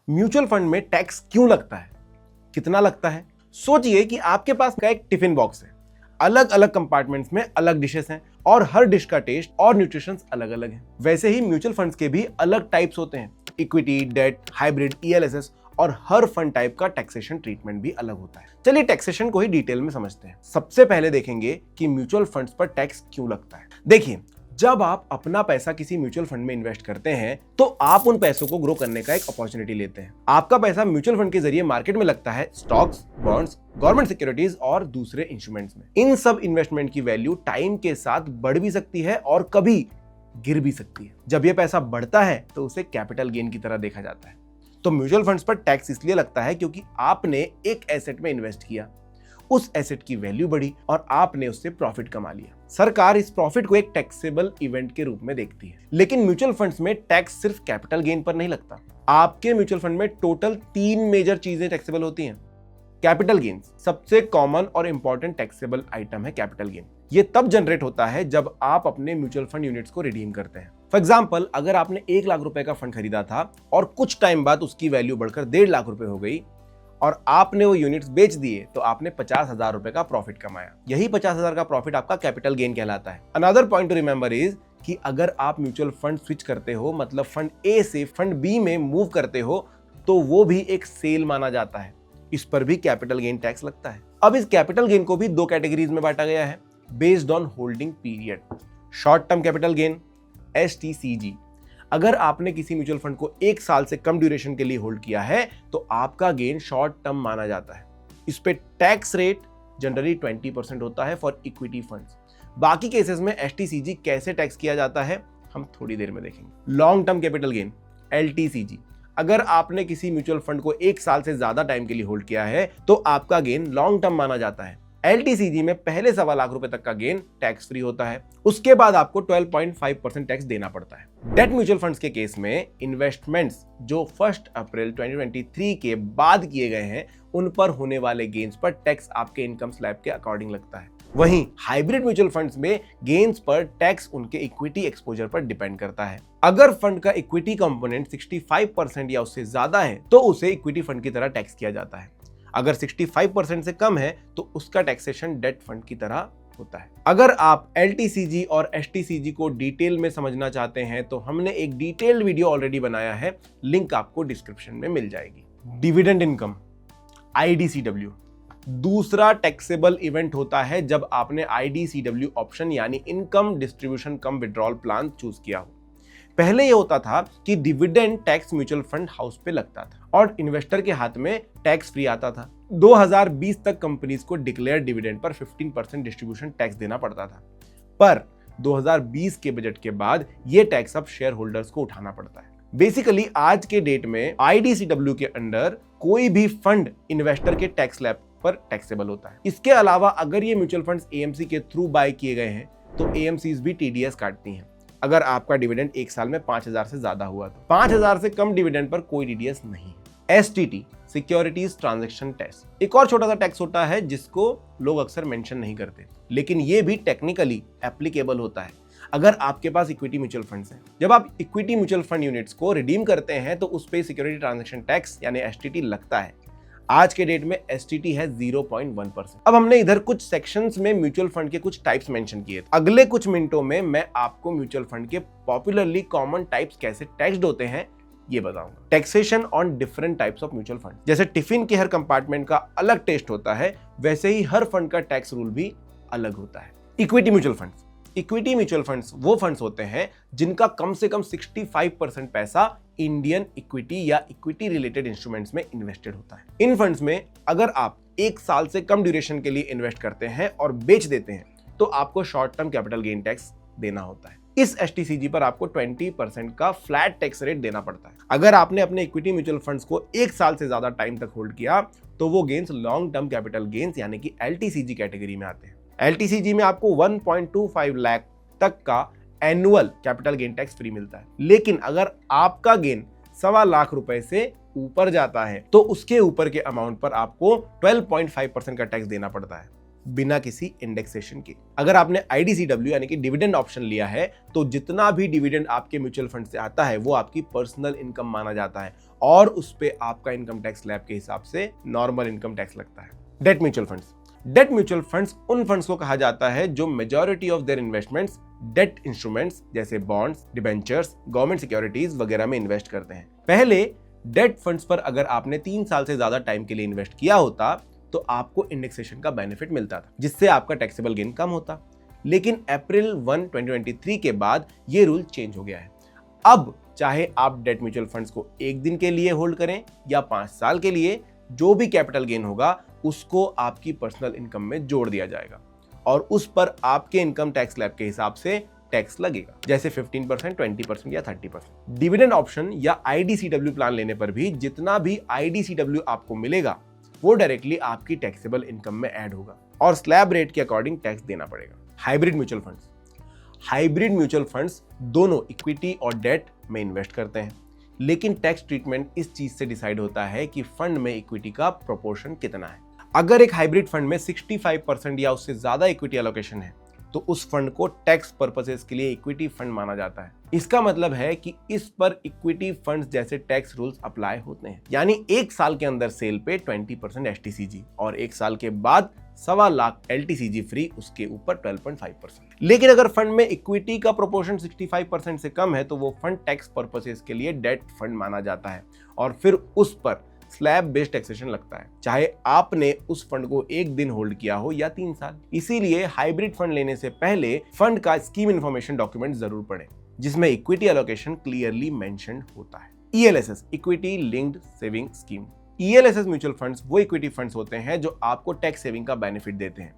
Mutual fund में tax क्यों लगता है, कितना लगता है? सोचिए कि आपके पास का एक टिफिन बॉक्स है, अलग अलग कंपार्टमेंट्स में अलग डिशेस हैं और हर डिश का टेस्ट और न्यूट्रिशन अलग अलग है। वैसे ही म्यूचुअल फंड्स के भी अलग टाइप्स होते हैं, इक्विटी, डेट, हाइब्रिड, ईएलएसएस, और हर फंड टाइप का टैक्सेशन ट्रीटमेंट भी अलग होता है। चलिए टैक्सेशन को ही डिटेल में समझते हैं। सबसे पहले देखेंगे कि म्यूचुअल फंड्स पर टैक्स क्यों लगता है। देखिए, जब आप अपना पैसा किसी म्यूचुअल फंड में इन्वेस्ट करते हैं तो आप उन पैसों को ग्रो करने का एक अपॉर्चुनिटी लेते हैं। आपका पैसा म्यूचुअल फंड के जरिए मार्केट में लगता है, स्टॉक्स, बॉन्ड्स, गवर्नमेंट सिक्योरिटीज और दूसरे इंस्ट्रूमेंट्स में। इन सब इन्वेस्टमेंट की वैल्यू टाइम के साथ बढ़ भी सकती है और कभी गिर भी सकती है। जब यह पैसा बढ़ता है तो उसे कैपिटल गेन की तरह देखा जाता है। तो म्यूचुअल फंड्स पर टैक्स इसलिए लगता है क्योंकि आपने एक एसेट में इन्वेस्ट किया, उस एसेट की वैल्यू बढ़ी और आपने उससे प्रॉफिट कमा लिया। सरकार इस प्रॉफिट को एक टैक्सेबल इवेंट के रूप में देखती है। लेकिन म्यूचुअल फंड्स में टैक्स सिर्फ कैपिटल गेन पर नहीं लगता। आपके म्यूचुअल फंड में टोटल 3 मेजर चीजें टैक्सेबल होती हैं। कैपिटल गेन सबसे कॉमन और इंपॉर्टेंट टैक्सेबल आइटम है। कैपिटल गेन ये तब जनरेट होता है जब आप अपने म्यूचुअल फंड यूनिट्स को रिडीम करते हैं। फॉर एग्जांपल, अगर आपने 1 लाख रुपए का फंड खरीदा था और कुछ टाइम बाद उसकी वैल्यू बढ़कर 1.5 लाख रुपए हो गई और आपने वो यूनिट्स बेच दिए तो आपने 50,000 रुपए का प्रॉफिट कमाया। यही 50,000 का प्रॉफिट आपका कैपिटल गेन कहलाता है। Another point two remember is कि अगर आप म्यूचुअल फंड स्विच करते हो, मतलब फंड ए से फंड बी में मूव करते हो, तो वो भी एक सेल माना जाता है। इस पर भी कैपिटल गेन टैक्स लगता है। अब इस कैपिटल गेन को भी 2 कैटेगरीज में बांटा गया है based on holding period. Short term capital gain STCG, अगर आपने किसी म्यूचुअल फंड को 1 साल से कम ड्यूरेशन के लिए होल्ड किया है तो आपका गेन शॉर्ट टर्म माना जाता है। इस पे टैक्स रेट जनरली 20% होता है फॉर इक्विटी फंड्स। बाकी केसेस में STCG कैसे टैक्स किया जाता है हम थोड़ी देर में देखेंगे। Long term capital gain LTCG, अगर आपने किसी म्यूचुअल फंड को 1 साल से ज्यादा टाइम के लिए होल्ड किया है तो आपका गेन लॉन्ग टर्म माना जाता है। LTCG में पहले 1.25 लाख रुपए तक का गेन टैक्स फ्री होता है, उसके बाद आपको 12.5% टैक्स देना पड़ता है। डेट म्यूचुअल फंड्स के केस में इन्वेस्टमेंट्स जो 1 अप्रैल 2023 के बाद किए गए हैं उन पर होने वाले गेन्स पर टैक्स आपके इनकम स्लैब के अकॉर्डिंग लगता है। वहीं हाइब्रिड म्यूचुअल फंड्स में गेन्स पर टैक्स उनके इक्विटी एक्सपोजर पर डिपेंड करता है। अगर फंड का इक्विटी कंपोनेंट 65% या उससे ज्यादा है तो उसे इक्विटी फंड की तरह टैक्स किया जाता है। अगर 65% से कम है तो उसका टैक्सेशन डेट फंड की तरह होता है। अगर आप LTCG और STCG को डिटेल में समझना चाहते हैं तो हमने एक डिटेल्ड वीडियो ऑलरेडी बनाया है, लिंक आपको डिस्क्रिप्शन में मिल जाएगी। डिविडेंड इनकम IDCW दूसरा टैक्सेबल इवेंट होता है जब आपने IDCW ऑप्शन यानी इनकम डिस्ट्रीब्यूशन कम विड्रॉल प्लान चूज किया हो। पहले ये होता था कि dividend tax mutual fund house पे लगता था और इन्वेस्टर के हाथ में टैक्स फ्री आता था। 2020 तक कंपनीज को declare dividend per 15% distribution tax देना पड़ता था, पर 2020 के बजट के बाद ये टैक्स अब शेयर होल्डर्स को उठाना पड़ता है। बेसिकली आज के डेट में IDCW के अंडर कोई भी फंड इन्वेस्टर के टैक्स स्लैब पर टैक्सेबल होता है। इसके अलावा अगर ये म्यूचुअल फंड्स AMC के थ्रू बाय किए गए हैं तो AMCs भी TDS काटती हैं अगर आपका डिविडेंड 1 साल में 5,000 से ज्यादा हुआ तो। 5,000 से कम डिविडेंड पर कोई TDS नहीं है। STT सिक्योरिटीज ट्रांजैक्शन टैक्स एक और छोटा सा टैक्स होता है जिसको लोग अक्सर मेंशन नहीं करते, लेकिन ये भी टेक्निकली एप्लीकेबल होता है अगर आपके पास इक्विटी म्यूचुअल फंड्स हैं। जब आप इक्विटी म्यूचुअल फंड यूनिट्स को रिडीम करते हैं तो उस पे सिक्योरिटी ट्रांजैक्शन टैक्स यानी STT लगता है। आज के डेट में STT है 0.1%। अब हमने इधर कुछ सेक्शंस में म्यूचुअल फंड के कुछ टाइप्स मेंशन किए। अगले कुछ मिनटों में मैं आपको म्यूचुअल फंड के पॉपुलरली कॉमन टाइप्स कैसे टैक्स्ड होते हैं ये बताऊंगा। Taxation on different types of mutual fund, जैसे टिफिन के हर कंपार्टमेंट का अलग टेस्ट होता है वैसे ही हर फंड का टैक्स रूल भी अलग होता है। Equity mutual funds, equity mutual funds वो फंड्स होते हैं जिनका कम से कम 65% पैसा इंडियन इक्विटी या इक्विटी रिलेटेड इंस्ट्रूमेंट्स में इन्वेस्टेड होता है। इन फंड्स में अगर आप 1 साल से कम ड्यूरेशन के लिए इन्वेस्ट करते हैं और बेच देते हैं तो आपको short term capital gain tax देना होता है। इस STCG पर आपको 20% का फ्लैट टैक्स रेट देना पड़ता है। अगर आपने अपने इक्विटी म्यूचुअल फंड्स को 1 साल से ज्यादा टाइम तक होल्ड किया तो वो gains long term capital gains यानी कि LTCG कैटेगरी में आते हैं। LTCG में आपको 1.25 लाख तक का annual capital gain tax free मिलता है, लेकिन अगर आपका गेन 1.25 लाख रुपए से ऊपर जाता है तो उसके ऊपर के अमाउंट पर आपको 12.5% का टैक्स देना पड़ता है बिना किसी इंडेक्सेशन के। अगर आपने IDCW यानी कि डिविडेंड ऑप्शन लिया है तो जितना भी डिविडेंड आपके म्यूचुअल फंड से आता है वो आपकी पर्सनल इनकम माना जाता है और उस पे आपका इनकम टैक्स स्लैब के हिसाब से नॉर्मल इनकम टैक्स लगता है। Debt mutual funds. Debt mutual funds उन फंड्स को कहा जाता है जो majority of their investments debt instruments जैसे बॉन्ड्स, डिबेंचर्स, गवर्नमेंट सिक्योरिटीज वगैरह में इन्वेस्ट करते हैं। पहले डेट फंड्स पर अगर आपने 3 साल से ज्यादा टाइम के लिए इन्वेस्ट किया होता तो आपको इंडेक्सेशन का बेनिफिट मिलता था, जिससे आपका टैक्सेबल गेन कम होता। लेकिन अप्रैल 1, 2023 के बाद ये रूल चेंज हो गया है। अब चाहे आप डेट म्यूचुअल फंड्स को 1 दिन के लिए होल्ड करें या 5 साल के लिए, जो भी कैपिटल गेन होगा उसको आपकी पर्सनल इनकम में जोड़ दिया जाएगा और उस पर आपके इनकम टैक्स स्लैब के हिसाब से टैक्स लगेगा, जैसे 15%, 20% या 30%। डिविडेंड ऑप्शन या IDCW प्लान लेने पर भी जितना भी IDCW आपको मिलेगा वो डायरेक्टली आपकी टैक्सेबल इनकम में ऐड होगा और स्लैब रेट के अकॉर्डिंग टैक्स देना पड़ेगा। Hybrid mutual funds. Hybrid mutual funds दोनों इक्विटी और डेट में इन्वेस्ट करते हैं, लेकिन टैक्स ट्रीटमेंट इस चीज से डिसाइड होता है कि फंड में इक्विटी का प्रोपोर्शन कितना है। अगर एक हाइब्रिड फंड में 65% या उससे ज्यादा इक्विटी एलोकेशन है तो उस फंड को टैक्स पर्पसेस के लिए इक्विटी फंड माना जाता है। इसका मतलब है कि इस पर इक्विटी फंड्स जैसे टैक्स रूल्स अप्लाई होते हैं, यानी 1 साल के अंदर सेल पे 20% STCG और 1 साल के बाद 1.25 लाख LTCG फ्री, उसके ऊपर 12.5%। लेकिन अगर फंड में इक्विटी का प्रोपोर्शन 65% से कम है तो वो फंड टैक्स पर्पसेस के लिए डेट फंड माना जाता है और फिर उस पर स्लैब बेस्ड टैक्सेशन लगता है, चाहे आपने उस फंड को 1 दिन होल्ड किया हो या 3 साल। इसीलिए हाइब्रिड फंड लेने से पहले फंड का स्कीम इन्फॉर्मेशन डॉक्यूमेंट जरूर पढ़ें, जिसमें इक्विटी एलोकेशन क्लियरली मेंशन्ड होता है। ELSS, equity linked saving scheme. ELSS mutual funds वो इक्विटी फंड्स होते हैं जो आपको टैक्स सेविंग का बेनिफिट देते हैं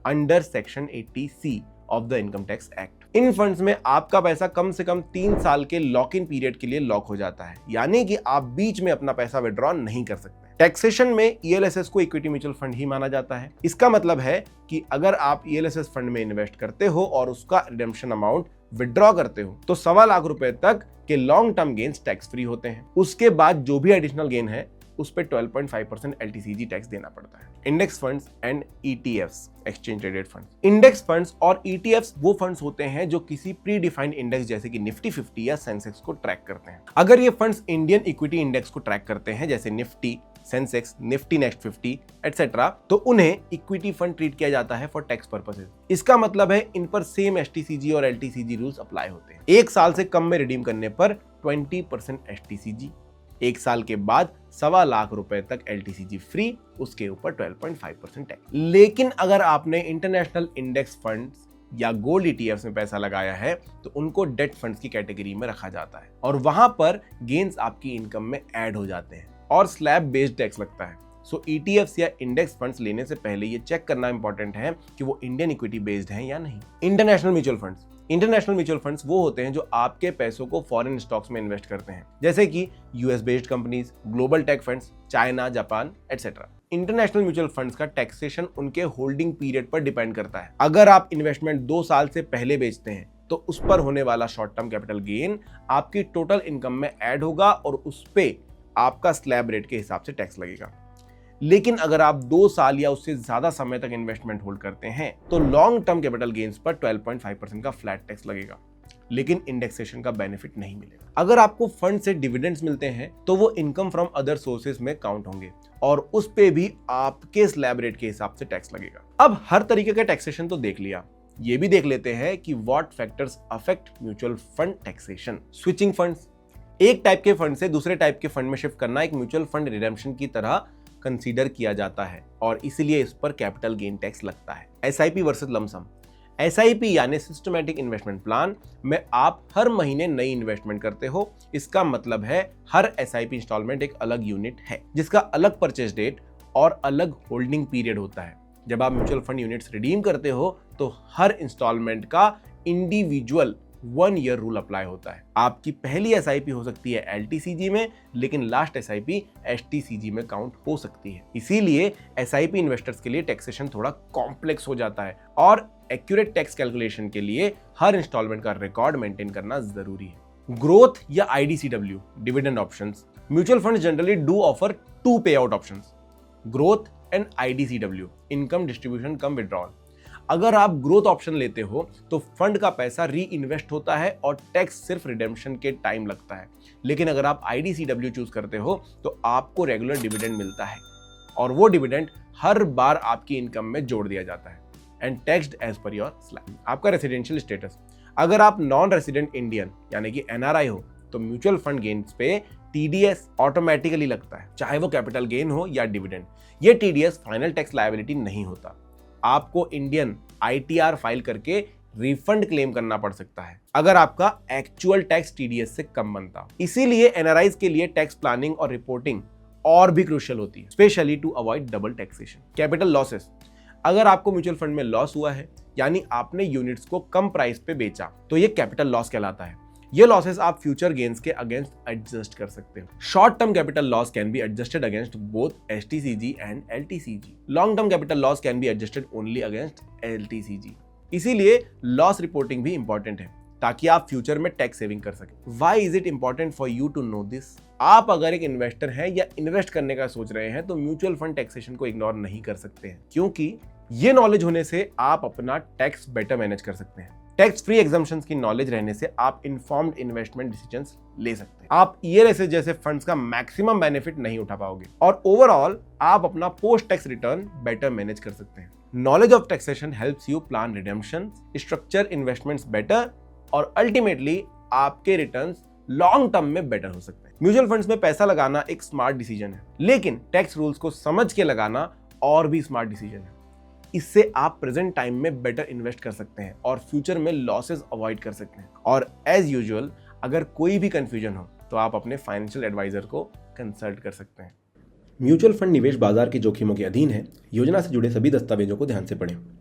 under section 80C of the income tax act. In funds में आपका पैसा कम से कम 3 साल के लॉक इन पीरियड के लिए लॉक हो जाता है, यानी कि आप बीच में अपना पैसा विड्रॉ नहीं कर सकते। टैक्सेशन में ELSS को इक्विटी म्यूचुअल फंड ही माना जाता है। इसका मतलब है कि अगर आप ELSS फंड में इन्वेस्ट करते हो और उसका रिडेम्पशन अमाउंट विड्रॉ करते हो तो 1.25 लाख रुपए तक के long term gains tax free होते हैं। उसके बाद जो भी एडिशनल गेन है उस पे 12.5% LTCG टैक्स देना पड़ता है। Index funds and ETFs, exchange traded funds. Index funds और ETFs वो फंड्स होते हैं जो किसी प्री डिफाइंड इंडेक्स जैसे कि निफ्टी 50 या सेंसेक्स को ट्रैक करते हैं। अगर ये फंड्स इंडियन इक्विटी इंडेक्स को ट्रैक करते हैं जैसे Nifty, Sensex, Nifty next 50 etcetera, तो उन्हें इक्विटी फंड ट्रीट किया जाता है फॉर टैक्स पर्पसेस। इसका मतलब है इन पर सेम STCG और LTCG रूल्स अप्लाई होते हैं। 1 साल से कम में रिडीम करने पर 20% STCG, 1 साल के बाद 1.25 लाख रुपए तक LTCG फ्री, उसके ऊपर 12.5% टैक्स। लेकिन अगर आपने इंटरनेशनल इंडेक्स फंड्स या गोल्ड ETFs में पैसा लगाया है तो उनको डेट फंड्स की कैटेगरी में रखा जाता है और वहां पर गेन्स आपकी इनकम में ऐड हो जाते हैं और स्लैब बेस्ड टैक्स लगता है। सो ETFs या इंडेक्स फंड्स लेने से पहले ये चेक करना इंपॉर्टेंट है कि वो इंडियन इक्विटी बेस्ड हैं या नहीं। International mutual funds. International mutual funds वो होते हैं जो आपके पैसों को फॉरेन स्टॉक्स में इन्वेस्ट करते हैं, जैसे कि US based companies, global tech funds, China, Japan etcetera. International mutual funds का टैक्सेशन उनके होल्डिंग पीरियड पर डिपेंड करता है। अगर आप इन्वेस्टमेंट 2 साल से पहले बेचते हैं तो उस पर होने वाला शॉर्ट टर्म कैपिटल गेन आपकी टोटल इनकम में ऐड होगा और उस पे आपका स्लैब रेट के हिसाब से टैक्स लगेगा। लेकिन अगर आप 2 साल या उससे ज्यादा समय तक इन्वेस्टमेंट होल्ड करते हैं तो लॉन्ग टर्म कैपिटल गेन्स पर 12.5% का फ्लैट टैक्स लगेगा, लेकिन इंडेक्सेशन का बेनिफिट नहीं मिलेगा। अगर आपको फंड से डिविडेंड्स मिलते हैं तो वो इनकम फ्रॉम अदर सोर्सेज में काउंट होंगे और उस पे भी आपके स्लैब रेट के हिसाब से टैक्स लगेगा। अब हर तरीके का टैक्सेशन तो देख लिया, ये भी देख लेते हैं कि what factors affect mutual fund taxation. Switching funds. एक टाइप के फंड से दूसरे टाइप के फंड में शिफ्ट करना एक म्यूचुअल फंड रिडेम्पशन की तरह कंसीडर किया जाता है और इसीलिए इस पर कैपिटल गेन टैक्स लगता है। SIP versus lump sum. SIP यानी सिस्टमैटिक इन्वेस्टमेंट प्लान में आप हर महीने नई इन्वेस्टमेंट करते हो। इसका मतलब है हर SIP इंस्टॉलमेंट एक अलग यूनिट है जिसका अलग परचेज डेट और अलग होल्डिंग पीरियड होता है। जब आप म्यूचुअल फंड यूनिट्स रिडीम करते हो तो हर इंस्टॉलमेंट का इंडिविजुअल 1 ईयर रूल अप्लाई होता है। आपकी पहली SIP हो सकती है LTCG में, लेकिन लास्ट SIP STCG में काउंट हो सकती है। इसीलिए SIP इन्वेस्टर्स के लिए टैक्सेशन थोड़ा कॉम्प्लेक्स हो जाता है और एक्यूरेट टैक्स कैलकुलेशन के लिए हर इंस्टॉलमेंट का रिकॉर्ड मेंटेन करना जरूरी है। ग्रोथ या IDCW, dividend options. Mutual fund generally do offer 2 पे out options, growth and IDCW, income distribution come withdrawal. अगर आप ग्रोथ ऑप्शन लेते हो तो फंड का पैसा री इन्वेस्ट होता है और टैक्स सिर्फ रिडेम्पशन के टाइम लगता है। लेकिन अगर आप IDCW चूज करते हो तो आपको रेगुलर डिविडेंड मिलता है और वो डिविडेंड हर बार आपकी इनकम में जोड़ दिया जाता है and taxed as per your slab. आपका रेसिडेंशियल स्टेटस, अगर आप नॉन रेसिडेंट इंडियन यानी कि NRI हो तो म्यूचुअल फंड गेन्स पे TDS ऑटोमेटिकली लगता है, चाहे वो कैपिटल गेन हो या डिविडेंड। ये TDS फाइनल टैक्स लायबिलिटी नहीं होता। आपको इंडियन ITR फाइल करके रिफंड क्लेम करना पड़ सकता है अगर आपका एक्चुअल टैक्स TDS से कम बनता हो। इसीलिए NRIs के लिए टैक्स प्लानिंग और रिपोर्टिंग और भी क्रूशियल होती है, especially to avoid double taxation. Capital losses, अगर आपको म्यूचुअल फंड में लॉस हुआ है यानी आपने यूनिट्स को कम प्राइस पे बेचा तो ये कैपिटल लॉस कहलाता है। ये लॉसेस आप फ्यूचर गेन्स के अगेंस्ट एडजस्ट कर सकते हो। Short term capital loss can be adjusted against both STCG and LTCG। Long term capital loss can be adjusted only against LTCG। इसीलिए लॉस रिपोर्टिंग भी इंपॉर्टेंट है ताकि आप फ्यूचर में टैक्स सेविंग कर सकें। Why is it important for you to know this? आप अगर एक इन्वेस्टर हैं या इन्वेस्ट करने का सोच रहे हैं तो म्यूचुअल फंड टैक्सेशन को इग्नोर नहीं कर सकते हैं, क्योंकि ये नॉलेज होने से आप अपना टैक्स बेटर मैनेज कर सकते हैं। टैक्स फ्री एग्जम्पशंस की नॉलेज रहने से आप इन्फॉर्म्ड इन्वेस्टमेंट डिसीजंस ले सकते हैं। आप ELSS जैसे फंड्स का मैक्सिमम बेनिफिट नहीं उठा पाओगे और ओवरऑल आप अपना post tax return better manage कर सकते हैं। Knowledge of taxation helps you plan redemption, structure investments better और अल्टीमेटली आपके रिटर्न्स लॉन्ग टर्म में बेटर हो सकते हैं। म्यूचुअल फंड्स में पैसा लगाना एक स्मार्ट डिसीजन है, लेकिन टैक्स रूल्स को समझ के लगाना और भी स्मार्ट डिसीजन है। इससे आप प्रेजेंट टाइम में बेटर इन्वेस्ट कर सकते हैं और फ्यूचर में लॉसेस अवॉइड कर सकते हैं। और एज यूजुअल अगर कोई भी कंफ्यूजन हो तो आप अपने फाइनेंशियल एडवाइजर को कंसल्ट कर सकते हैं। म्यूचुअल फंड निवेश बाजार के जोखिमों के अधीन है। योजना से जुड़े सभी दस्तावेजों को ध्यान से पढ़ें।